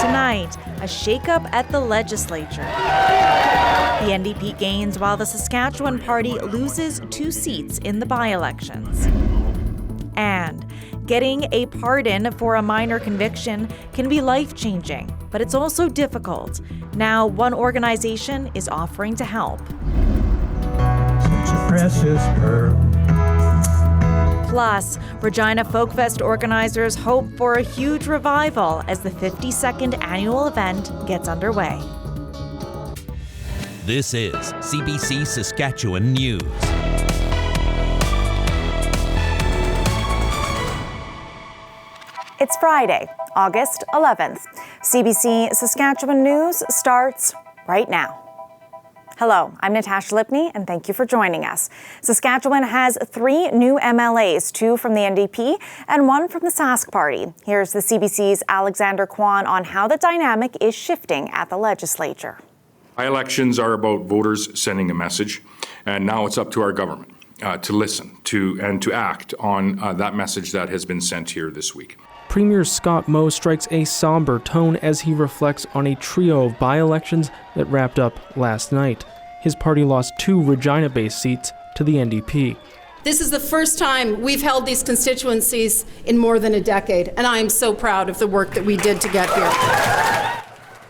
tonight, a shakeup at the legislature. The NDP gains while the Saskatchewan party loses 2 seats in the by-elections. And getting a pardon for a minor conviction can be life-changing, but it's also difficult. Now, one organization is offering to help. Such a precious pearl. Plus, Regina Folk Fest organizers hope for a huge revival as the 52nd annual event gets underway. This is CBC Saskatchewan News. It's Friday, August 11th. CBC Saskatchewan News starts right now. Hello, I'm Natasha Lipney, and thank you for joining us. Saskatchewan has 3 new MLAs, 2 from the NDP and 1 from the Sask party. Here's the CBC's Alexander Kwan on how the dynamic is shifting at the legislature. Elections are about voters sending a message, and now it's up to our government to listen to and to act on that message that has been sent here this week. Premier Scott Moe strikes a somber tone as he reflects on a trio of by-elections that wrapped up last night. His party lost 2 Regina-based seats to the NDP. This is the first time we've held these constituencies in more than a decade, and I am so proud of the work that we did to get here.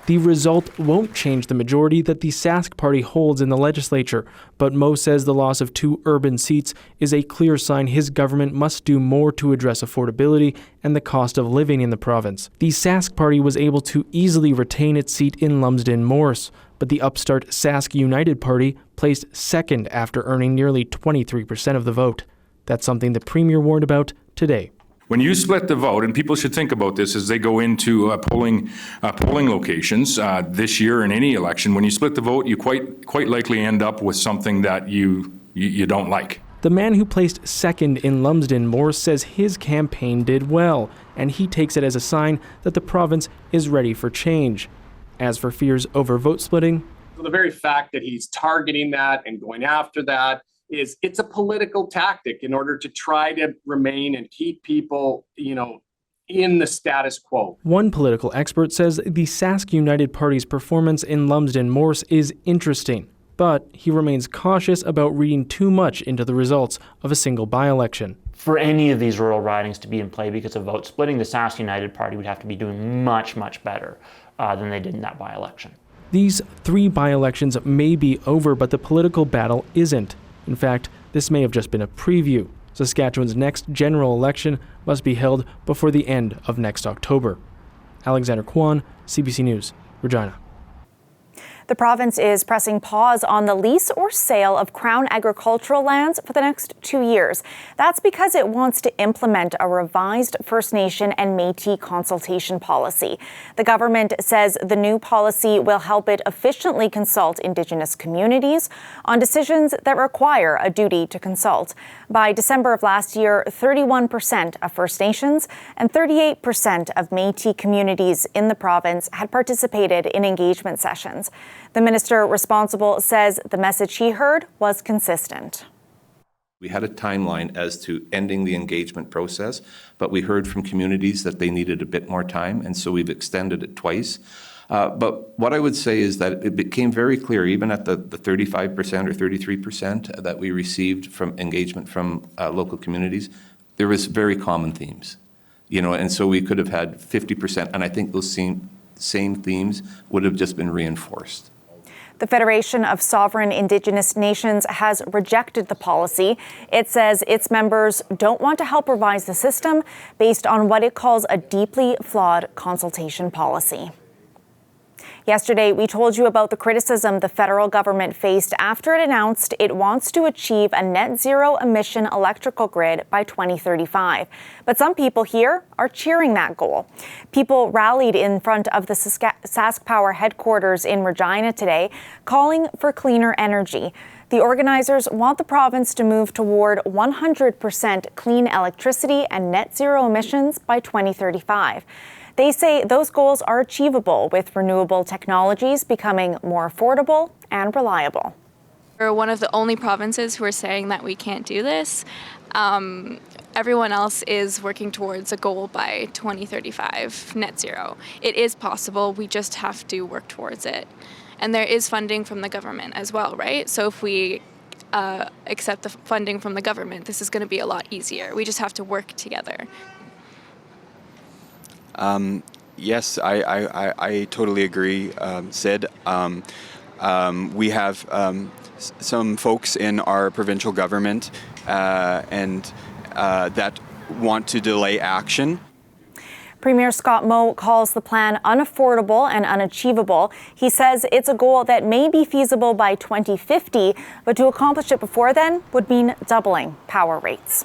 The result won't change the majority that the Sask party holds in the legislature, but Moe says the loss of 2 urban seats is a clear sign his government must do more to address affordability and the cost of living in the province. The Sask party was able to easily retain its seat in Lumsden-Morse, but the upstart Sask United Party placed second after earning nearly 23% of the vote. That's something the Premier warned about today. When you split the vote, and people should think about this as they go into polling locations this year in any election, when you split the vote, you quite likely end up with something that you don't like. The man who placed second in Lumsden-Morse says his campaign did well, and he takes it as a sign that the province is ready for change. As for fears over vote splitting, the very fact that he's targeting that and going after that, it's a political tactic in order to try to remain and keep people, in the status quo. One political expert says the Sask United Party's performance in Lumsden-Morse is interesting, but he remains cautious about reading too much into the results of a single by-election. For any of these rural ridings to be in play because of vote splitting, the Sask United Party would have to be doing much, much better than they did in that by-election. These 3 by-elections may be over, but the political battle isn't. In fact, this may have just been a preview. Saskatchewan's next general election must be held before the end of next October. Alexander Kwan, CBC News, Regina. The province is pressing pause on the lease or sale of Crown agricultural lands for the next 2 years. That's because it wants to implement a revised First Nation and Métis consultation policy. The government says the new policy will help it efficiently consult Indigenous communities on decisions that require a duty to consult. By December of last year, 31% of First Nations and 38% of Métis communities in the province had participated in engagement sessions. The minister responsible says the message he heard was consistent. We had a timeline as to ending the engagement process, but we heard from communities that they needed a bit more time, and so we've extended it twice. But what I would say is that it became very clear, even at the 35% or 33% that we received from engagement from local communities, there was very common themes, and so we could have had 50%, and I think those same themes would have just been reinforced. The Federation of Sovereign Indigenous Nations has rejected the policy. It says its members don't want to help revise the system based on what it calls a deeply flawed consultation policy. Yesterday, we told you about the criticism the federal government faced after it announced it wants to achieve a net zero emission electrical grid by 2035. But some people here are cheering that goal. People rallied in front of the Sask Power headquarters in Regina today, calling for cleaner energy. The organizers want the province to move toward 100% clean electricity and net zero emissions by 2035. They say those goals are achievable with renewable technologies becoming more affordable and reliable. We're one of the only provinces who are saying that we can't do this. everyone else is working towards a goal by 2035, net zero. It is possible, we just have to work towards it. And there is funding from the government as well, right? So if we accept the funding from the government, this is going to be a lot easier. We just have to work together. Yes, I totally agree, Sid. We have some folks in our provincial government and that want to delay action. Premier Scott Moe calls the plan unaffordable and unachievable. He says it's a goal that may be feasible by 2050, but to accomplish it before then would mean doubling power rates.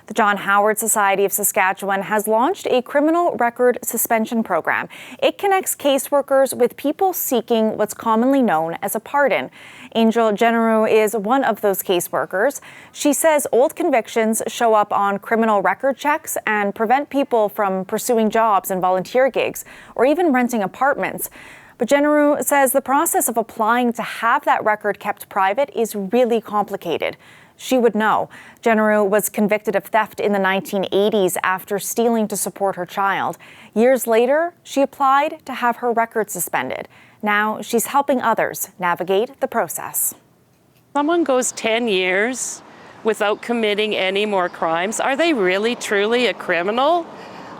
The John Howard Society of Saskatchewan has launched a criminal record suspension program. It connects caseworkers with people seeking what's commonly known as a pardon. Angel Generou is one of those caseworkers. She says old convictions show up on criminal record checks and prevent people from pursuing jobs and volunteer gigs or even renting apartments. But Generou says the process of applying to have that record kept private is really complicated. She would know. Generou was convicted of theft in the 1980s after stealing to support her child. Years later, she applied to have her record suspended. Now she's helping others navigate the process. Someone goes 10 years without committing any more crimes. Are they really, truly a criminal?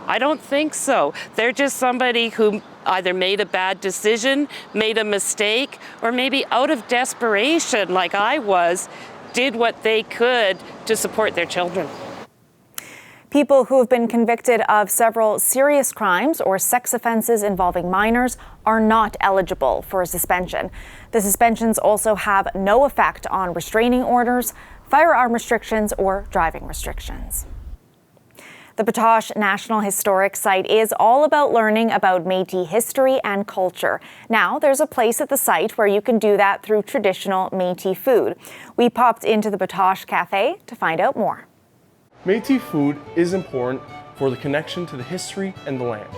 I don't think so. They're just somebody who either made a bad decision, made a mistake, or maybe out of desperation, like I was, did what they could to support their children. People who have been convicted of several serious crimes or sex offenses involving minors are not eligible for a suspension. The suspensions also have no effect on restraining orders, firearm restrictions, or driving restrictions. The Potash National Historic Site is all about learning about Métis history and culture. Now, there's a place at the site where you can do that through traditional Métis food. We popped into the Potash Cafe to find out more. Métis food is important for the connection to the history and the land.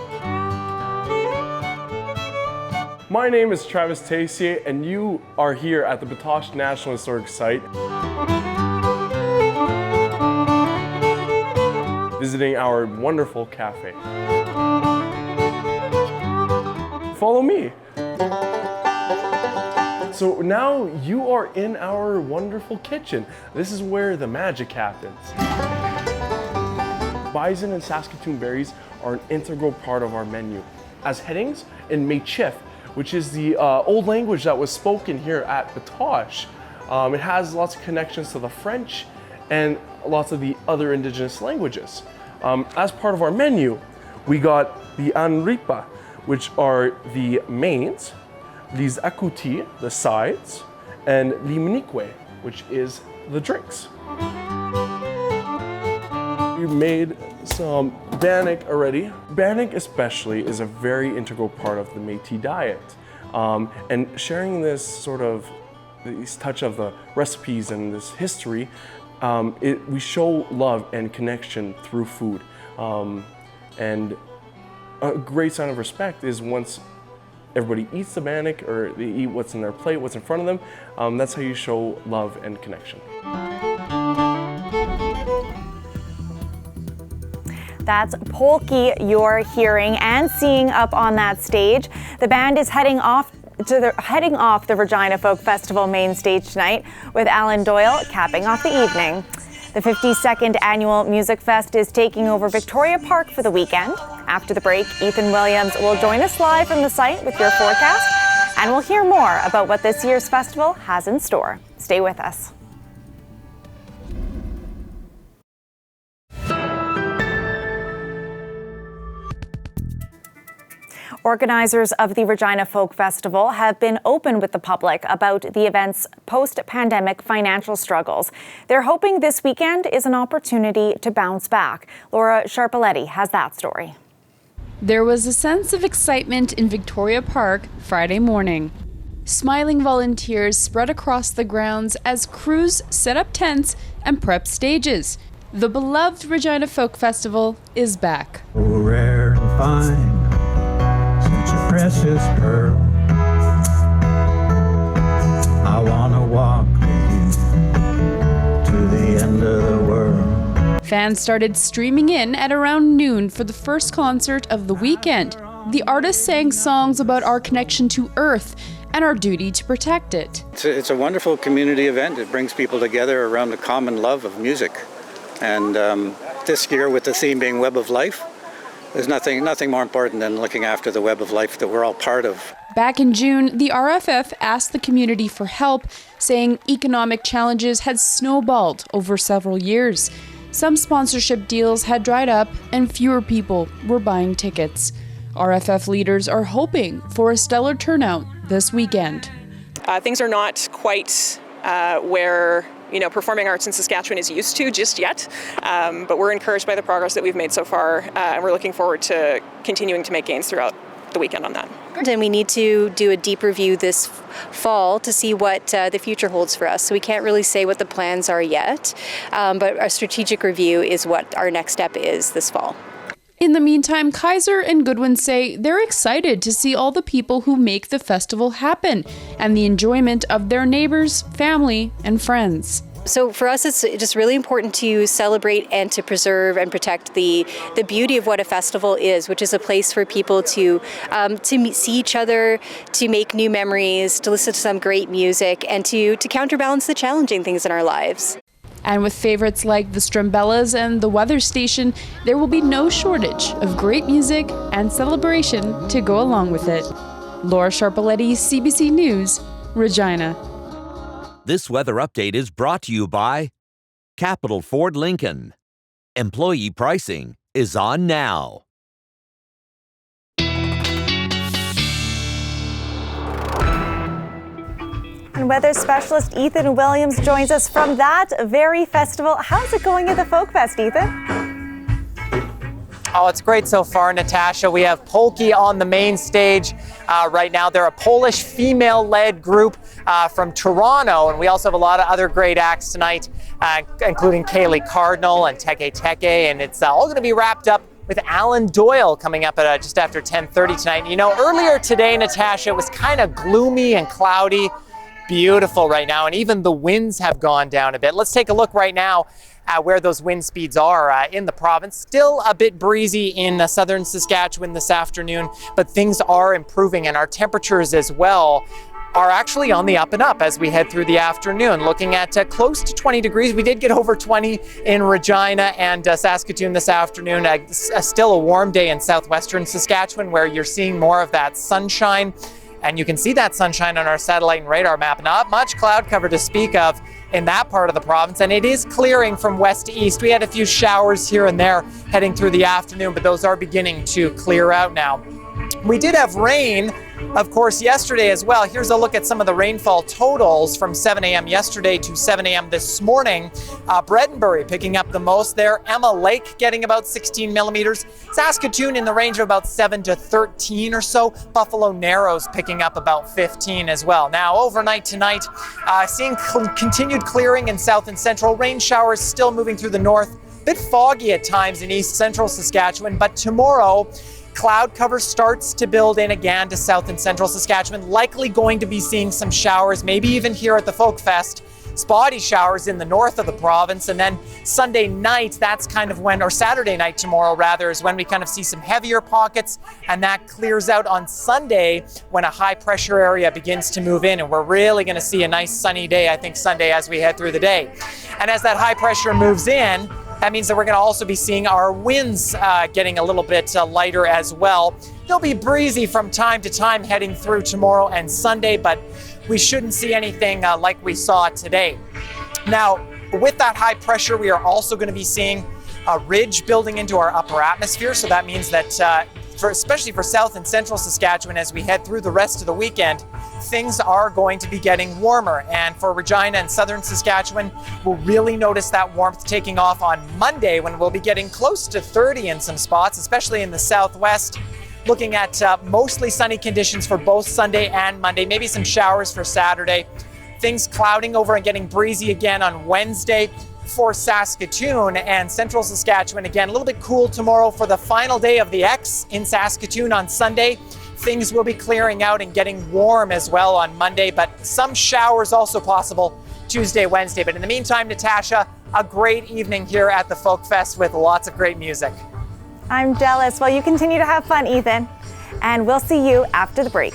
My name is Travis Tessier, and you are here at the Potash National Historic Site, visiting our wonderful cafe. Follow me. So now you are in our wonderful kitchen. This is where the magic happens. Bison and Saskatoon berries are an integral part of our menu. As headings in Métis, which is the old language that was spoken here at Potash, it has lots of connections to the French and lots of the other Indigenous languages. As part of our menu, we got the anripa, which are the mains, les akuti, the sides, and limnique, which is the drinks. We made some bannock already. Bannock especially is a very integral part of the Métis diet. And sharing this touch of the recipes and this history, we show love and connection through food. And a great sign of respect is once everybody eats the bannock or they eat what's in their plate, what's in front of them, that's how you show love and connection. That's Polki you're hearing and seeing up on that stage. The band is heading off the Regina Folk Festival main stage tonight, with Alan Doyle capping off the evening. The 52nd annual Music Fest is taking over Victoria Park for the weekend. After the break, Ethan Williams will join us live from the site with your forecast, and we'll hear more about what this year's festival has in store. Stay with us. Organizers of the Regina Folk Festival have been open with the public about the event's post-pandemic financial struggles. They're hoping this weekend is an opportunity to bounce back. Laura Sharpaletti has that story. There was a sense of excitement in Victoria Park Friday morning. Smiling volunteers spread across the grounds as crews set up tents and prep stages. The beloved Regina Folk Festival is back. Oh, rare and fine. Precious pearl, I wanna walk with you to the end of the world. Fans started streaming in at around noon for the first concert of the weekend. The artist sang songs about our connection to Earth and our duty to protect it. It's a wonderful community event. It brings people together around the common love of music. And this year, with the theme being Web of Life, there's nothing more important than looking after the web of life that we're all part of. Back in June, the RFF asked the community for help, saying economic challenges had snowballed over several years. Some sponsorship deals had dried up and fewer people were buying tickets. RFF leaders are hoping for a stellar turnout this weekend. Things are not quite where performing arts in Saskatchewan is used to just yet, but we're encouraged by the progress that we've made so far, and we're looking forward to continuing to make gains throughout the weekend on that. And we need to do a deep review this fall to see what the future holds for us. So we can't really say what the plans are yet, but our strategic review is what our next step is this fall. In the meantime, Kaiser and Goodwin say they're excited to see all the people who make the festival happen and the enjoyment of their neighbors, family, and friends. So for us, it's just really important to celebrate and to preserve and protect the beauty of what a festival is, which is a place for people to see each other, to make new memories, to listen to some great music, and to counterbalance the challenging things in our lives. And with favorites like the Strumbellas and the Weather Station, there will be no shortage of great music and celebration to go along with it. Laura Sharpaletti, CBC News, Regina. This weather update is brought to you by Capital Ford Lincoln. Employee pricing is on now. And weather specialist Ethan Williams joins us from that very festival. How's it going at the Folk Fest, Ethan? Oh, it's great so far, Natasha. We have Polki on the main stage right now. They're a Polish female-led group from Toronto, and we also have a lot of other great acts tonight, including Kaylee Cardinal and Teke Teke, and it's all going to be wrapped up with Alan Doyle coming up at just after 10:30 tonight. You know, earlier today, Natasha, it was kind of gloomy and cloudy. Beautiful right now, and even the winds have gone down a bit. Let's take a look right now at where those wind speeds are in the province. Still a bit breezy in southern Saskatchewan this afternoon, but things are improving, and our temperatures as well are actually on the up and up as we head through the afternoon. Looking at close to 20 degrees. We did get over 20 in Regina and Saskatoon this afternoon. Still a warm day in southwestern Saskatchewan where you're seeing more of that sunshine. And you can see that sunshine on our satellite and radar map. Not much cloud cover to speak of in that part of the province, and it is clearing from west to east. We had a few showers here and there heading through the afternoon, but those are beginning to clear out now. We did have rain, of course, yesterday as well. Here's a look at some of the rainfall totals from 7 a.m. yesterday to 7 a.m. this morning. Bredenbury picking up the most there. Emma Lake getting about 16 millimeters. Saskatoon in the range of about 7 to 13 or so. Buffalo Narrows picking up about 15 as well. Now, overnight tonight, seeing continued clearing in south and central. Rain showers still moving through the north. Bit foggy at times in east central Saskatchewan, but tomorrow, cloud cover starts to build in again to south and central Saskatchewan. Likely going to be seeing some showers, maybe even here at the Folk Fest. Spotty showers in the north of the province. And then Sunday night, that's kind of when, or Saturday night tomorrow rather, is when we kind of see some heavier pockets. And that clears out on Sunday when a high pressure area begins to move in. And we're really going to see a nice sunny day, I think, Sunday as we head through the day. And as that high pressure moves in, that means that we're going to also be seeing our winds getting a little bit lighter as well. They'll be breezy from time to time heading through tomorrow and Sunday, but we shouldn't see anything like we saw today. Now, with that high pressure, we are also going to be seeing a ridge building into our upper atmosphere. So that means that especially for south and central Saskatchewan, as we head through the rest of the weekend, things are going to be getting warmer. And for Regina and southern Saskatchewan, we'll really notice that warmth taking off on Monday when we'll be getting close to 30 in some spots, especially in the southwest. Looking at mostly sunny conditions for both Sunday and Monday, maybe some showers for Saturday. Things clouding over and getting breezy again on Wednesday. For Saskatoon and central Saskatchewan, again, a little bit cool tomorrow for the final day of the X in Saskatoon on Sunday. Things will be clearing out and getting warm as well on Monday, but some showers also possible Tuesday, Wednesday. But in the meantime, Natasha, a great evening here at the Folk Fest with lots of great music. I'm jealous. Well, you continue to have fun, Ethan. And we'll see you after the break.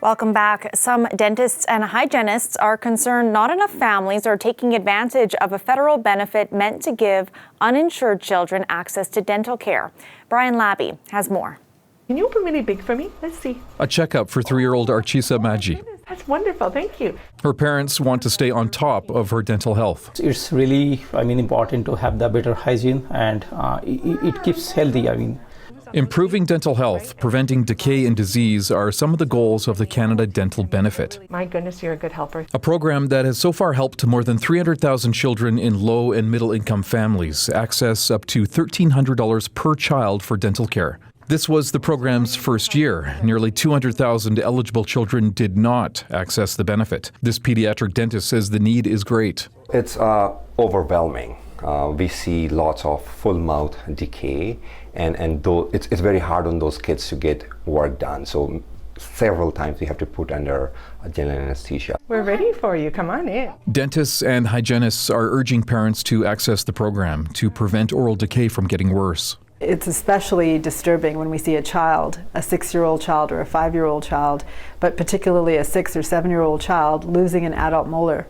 Welcome back. Some dentists and hygienists are concerned not enough families are taking advantage of a federal benefit meant to give uninsured children access to dental care. Brian Labby has more. Can you open really big for me? Let's see. A checkup for 3-year-old Archisa Maggi. That's wonderful. Thank you. Her parents want to stay on top of her dental health. It's really, important to have the better hygiene, and it keeps healthy. Improving dental health, preventing decay and disease are some of the goals of the Canada Dental Benefit. My goodness, you're a good helper. A program that has so far helped more than 300,000 children in low and middle income families access up to $1,300 per child for dental care. This was the program's first year. Nearly 200,000 eligible children did not access the benefit. This pediatric dentist says the need is great. It's overwhelming. We see lots of full mouth decay, and it's very hard on those kids to get work done. So several times we have to put under general anesthesia. We're ready for you. Come on in. Dentists and hygienists are urging parents to access the program to prevent oral decay from getting worse. It's especially disturbing when we see a child, a 6-year-old child or a 5-year-old child, but particularly a 6 or 7-year-old child losing an adult molar.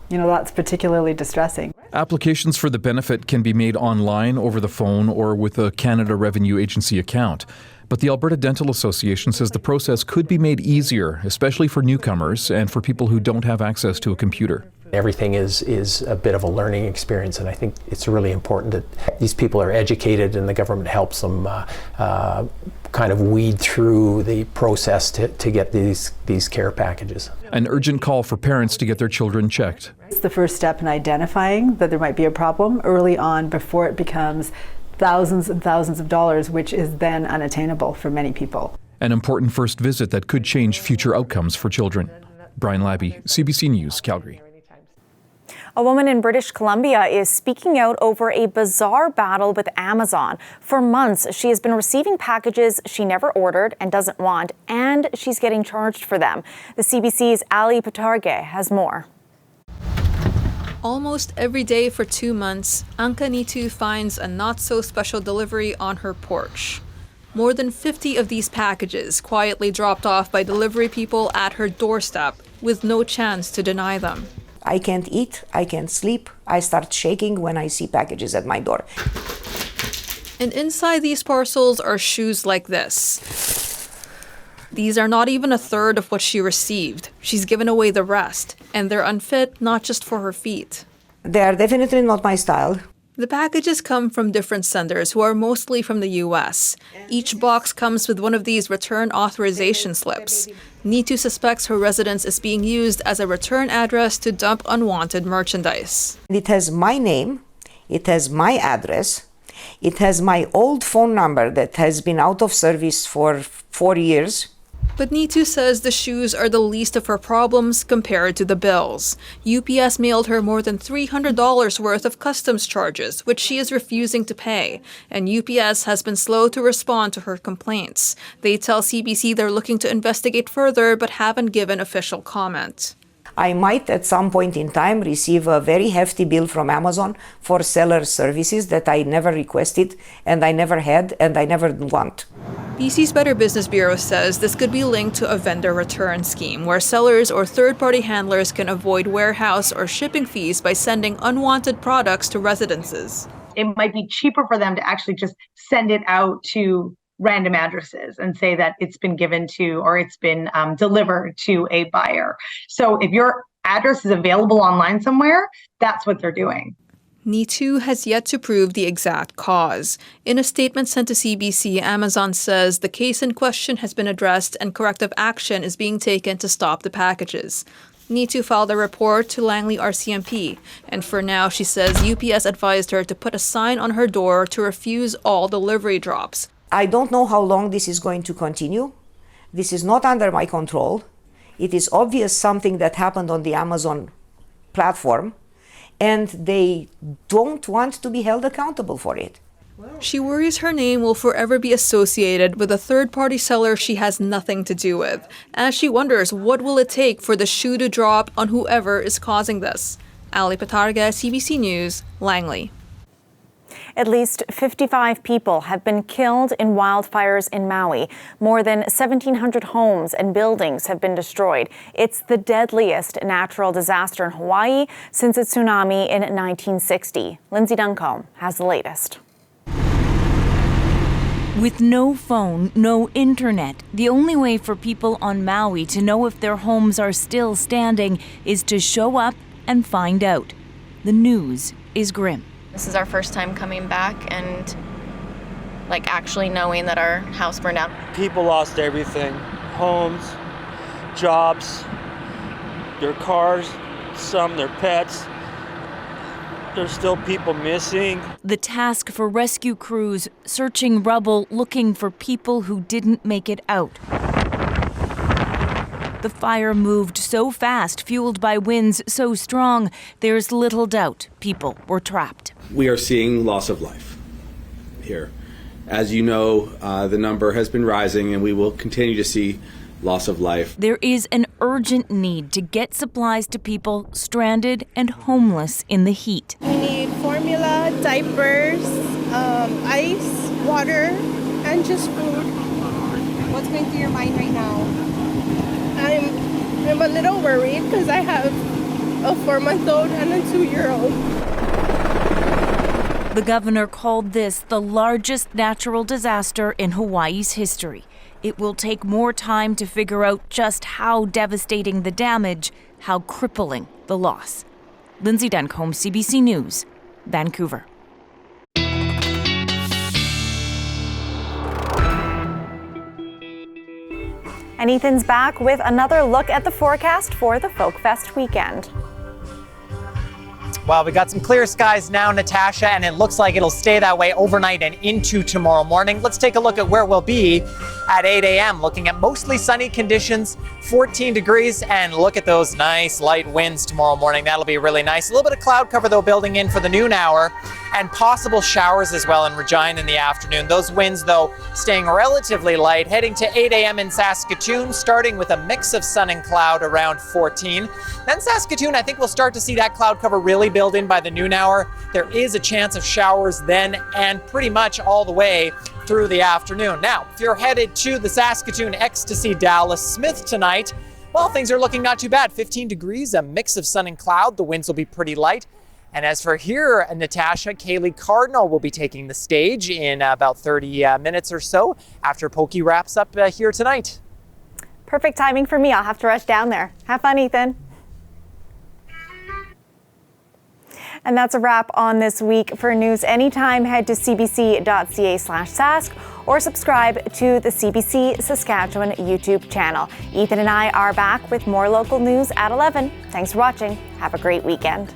That's particularly distressing. Applications for the benefit can be made online, over the phone, or with a Canada Revenue Agency account. But the Alberta Dental Association says the process could be made easier, especially for newcomers and for people who don't have access to a computer. Everything is a bit of a learning experience, and I think it's really important that these people are educated and the government helps them kind of weed through the process to get these care packages. An urgent call for parents to get their children checked. It's the first step in identifying that there might be a problem early on before it becomes thousands and thousands of dollars, which is then unattainable for many people. An important first visit that could change future outcomes for children. Brian Labby, CBC News, Calgary. A woman in British Columbia is speaking out over a bizarre battle with Amazon. For months, she has been receiving packages she never ordered and doesn't want, and she's getting charged for them. The CBC's Ali Patarge has more. Almost every day for 2 months, Anka Nitu finds a not-so-special delivery on her porch. More than 50 of these packages quietly dropped off by delivery people at her doorstep with no chance to deny them. I can't eat, I can't sleep, I start shaking when I see packages at my door. And inside these parcels are shoes like this. These are not even a third of what she received. She's given away the rest, and they're unfit not just for her feet. They are definitely not my style. The packages come from different senders who are mostly from the US. Each box comes with one of these return authorization slips. Nitu suspects her residence is being used as a return address to dump unwanted merchandise. It has my name, it has my address, it has my old phone number that has been out of service for 4 years. But Nitu says the shoes are the least of her problems compared to the bills. UPS mailed her more than $300 worth of customs charges, which she is refusing to pay. And UPS has been slow to respond to her complaints. They tell CBC they're looking to investigate further, but haven't given official comment. I might at some point in time receive a very hefty bill from Amazon for seller services that I never requested and I never had and I never want. BC's Better Business Bureau says this could be linked to a vendor return scheme where sellers or third-party handlers can avoid warehouse or shipping fees by sending unwanted products to residences. It might be cheaper for them to actually just send it out to random addresses and say that it's been given to or it's been delivered to a buyer. So if your address is available online somewhere, that's what they're doing. Nitu has yet to prove the exact cause. In a statement sent to CBC, Amazon says the case in question has been addressed and corrective action is being taken to stop the packages. Nitu filed a report to Langley RCMP, and for now she says UPS advised her to put a sign on her door to refuse all delivery drops. I don't know how long this is going to continue. This is not under my control. It is obvious something that happened on the Amazon platform, and they don't want to be held accountable for it. She worries her name will forever be associated with a third-party seller she has nothing to do with, as she wonders what will it take for the shoe to drop on whoever is causing this. Ali Patarga, CBC News, Langley. At least 55 people have been killed in wildfires in Maui. More than 1,700 homes and buildings have been destroyed. It's the deadliest natural disaster in Hawaii since a tsunami in 1960. Lindsay Duncombe has the latest. With no phone, no internet, the only way for people on Maui to know if their homes are still standing is to show up and find out. The news is grim. This is our first time coming back and actually knowing that our house burned down. People lost everything. Homes, jobs, their cars, some their pets. There's still people missing. The task for rescue crews searching rubble, looking for people who didn't make it out. The fire moved so fast, fueled by winds so strong, there's little doubt people were trapped. We are seeing loss of life here. As you know, the number has been rising and we will continue to see loss of life. There is an urgent need to get supplies to people stranded and homeless in the heat. We need formula, diapers, ice, water, and just food. What's going through your mind right now? I'm a little worried because I have a 4-month-old and a 2-year-old. The governor called this the largest natural disaster in Hawaii's history. It will take more time to figure out just how devastating the damage, how crippling the loss. Lindsay Duncombe, CBC News, Vancouver. And Ethan's back with another look at the forecast for the Folk Fest weekend. Well, we got some clear skies now, Natasha, and it looks like it'll stay that way overnight and into tomorrow morning. Let's take a look at where we'll be at 8 a.m. Looking at mostly sunny conditions, 14 degrees, and look at those nice light winds tomorrow morning. That'll be really nice. A little bit of cloud cover, though, building in for the noon hour, and possible showers as well in Regina in the afternoon. Those winds, though, staying relatively light, heading to 8 a.m. in Saskatoon, starting with a mix of sun and cloud around 14. Then Saskatoon, I think we'll start to see that cloud cover really build in by the noon hour. There is a chance of showers then and pretty much all the way through the afternoon. Now, if you're headed to the Saskatoon Ecstasy Dallas Smith tonight, well, things are looking not too bad. 15 degrees, a mix of sun and cloud. The winds will be pretty light. And as for here, Natasha, Kaylee Cardinal will be taking the stage in about 30 minutes or so after Pokey wraps up here tonight. Perfect timing for me. I'll have to rush down there. Have fun, Ethan. And that's a wrap on This Week. For news anytime, head to cbc.ca/sask or subscribe to the CBC Saskatchewan YouTube channel. Ethan and I are back with more local news at 11. Thanks for watching. Have a great weekend.